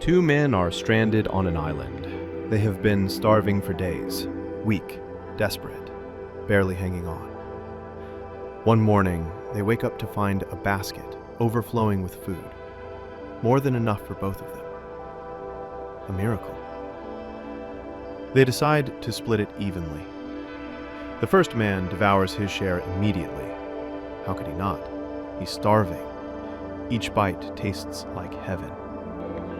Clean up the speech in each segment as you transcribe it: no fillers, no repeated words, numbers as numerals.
Two men are stranded on an island. They have been starving for days, weak, desperate, barely hanging on. One morning, they wake up to find a basket overflowing with food, more than enough for both of them. A miracle. They decide to split it evenly. The first man devours his share immediately. How could he not? He's starving. Each bite tastes like heaven.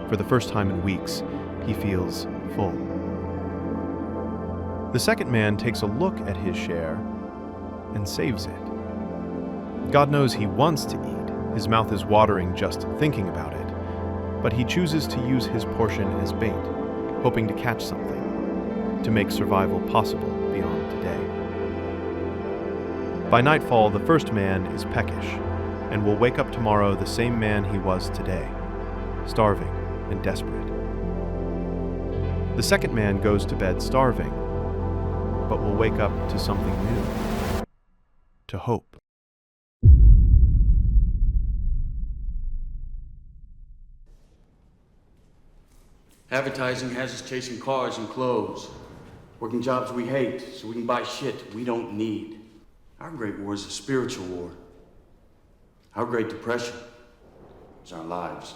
For the first time in weeks, he feels full. The second man takes a look at his share and saves it. God knows he wants to eat. His mouth is watering just thinking about it. But he chooses to use his portion as bait, hoping to catch something, to make survival possible beyond today. By nightfall, the first man is peckish, and will wake up tomorrow the same man he was today, starving and desperate. The second man goes to bed starving, but will wake up to something new, to hope. Advertising has us chasing cars and clothes, working jobs we hate so we can buy shit we don't need. Our great war is a spiritual war. Our Great Depression is our lives.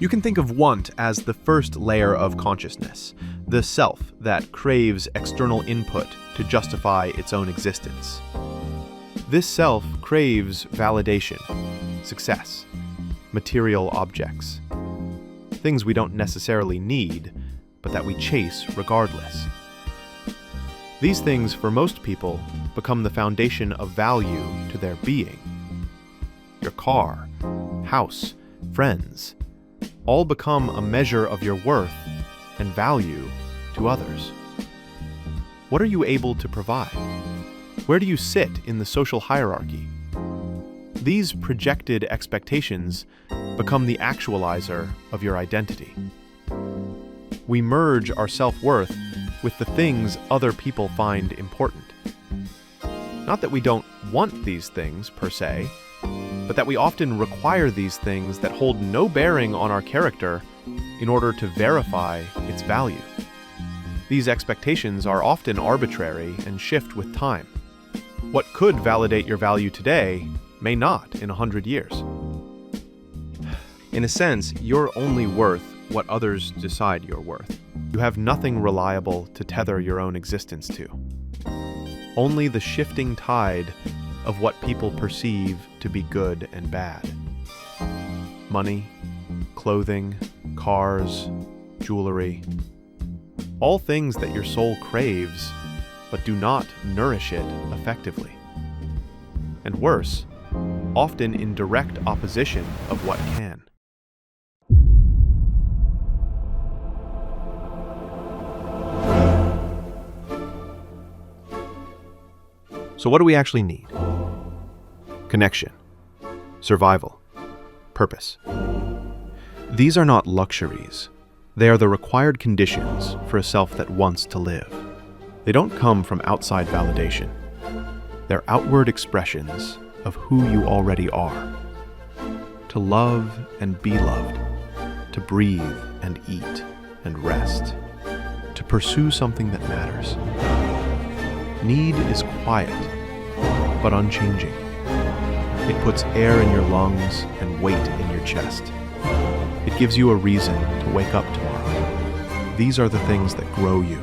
You can think of want as the first layer of consciousness, the self that craves external input to justify its own existence. This self craves validation, success, material objects, things we don't necessarily need, but that we chase regardless. These things, for most people, become the foundation of value to their being. Your car, house, friends, all become a measure of your worth and value to others. What are you able to provide? Where do you sit in the social hierarchy? These projected expectations become the actualizer of your identity. We merge our self-worth with the things other people find important. Not that we don't want these things per se, but that we often require these things that hold no bearing on our character in order to verify its value. These expectations are often arbitrary and shift with time. What could validate your value today may not in 100 years. In a sense, you're only worth what others decide you're worth. You have nothing reliable to tether your own existence to. Only the shifting tide of what people perceive to be good and bad. Money, clothing, cars, jewelry. All things that your soul craves, but do not nourish it effectively. And worse, often in direct opposition of what can. So what do we actually need? Connection, survival, purpose. These are not luxuries. They are the required conditions for a self that wants to live. They don't come from outside validation. They're outward expressions of who you already are. To love and be loved, to breathe and eat and rest, to pursue something that matters. Need is quiet, but unchanging. It puts air in your lungs and weight in your chest. It gives you a reason to wake up tomorrow. These are the things that grow you.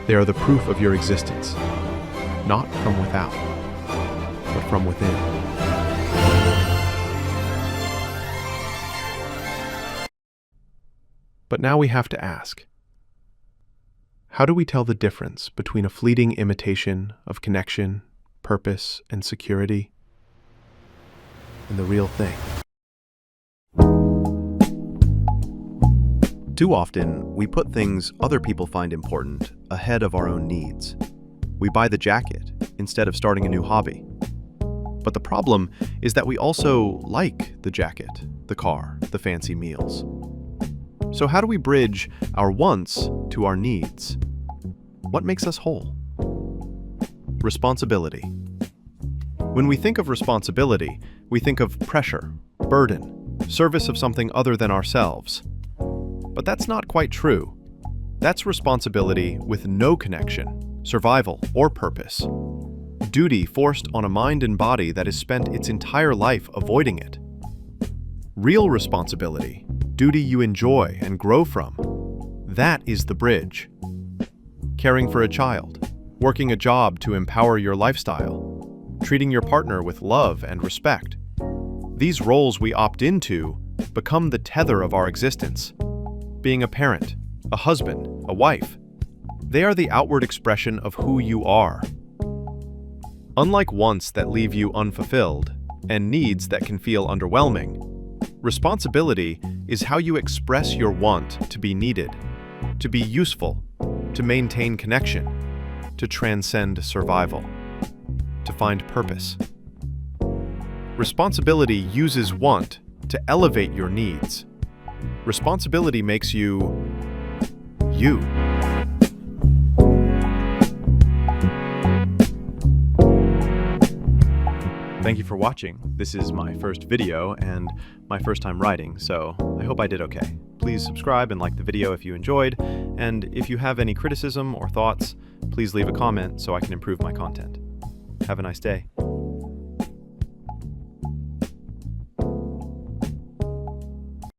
They are the proof of your existence, not from without, but from within. But now we have to ask, how do we tell the difference between a fleeting imitation of connection, purpose, and security, and the real thing? Too often, we put things other people find important ahead of our own needs. We buy the jacket instead of starting a new hobby. But the problem is that we also like the jacket, the car, the fancy meals. So how do we bridge our wants to our needs? What makes us whole? Responsibility. When we think of responsibility, we think of pressure, burden, service of something other than ourselves. But that's not quite true. That's responsibility with no connection, survival, or purpose. Duty forced on a mind and body that has spent its entire life avoiding it. Real responsibility, duty you enjoy and grow from, that is the bridge. Caring for a child, working a job to empower your lifestyle, treating your partner with love and respect. These roles we opt into become the tether of our existence. Being a parent, a husband, a wife, they are the outward expression of who you are. Unlike wants that leave you unfulfilled and needs that can feel underwhelming, responsibility is how you express your want to be needed, to be useful, to maintain connection, to transcend survival, to find purpose. Responsibility uses want to elevate your needs. Responsibility makes you, you. Thank you for watching. This is my first video and my first time writing, so I hope I did okay. Please subscribe and like the video if you enjoyed, and if you have any criticism or thoughts, please leave a comment so I can improve my content. Have a nice day.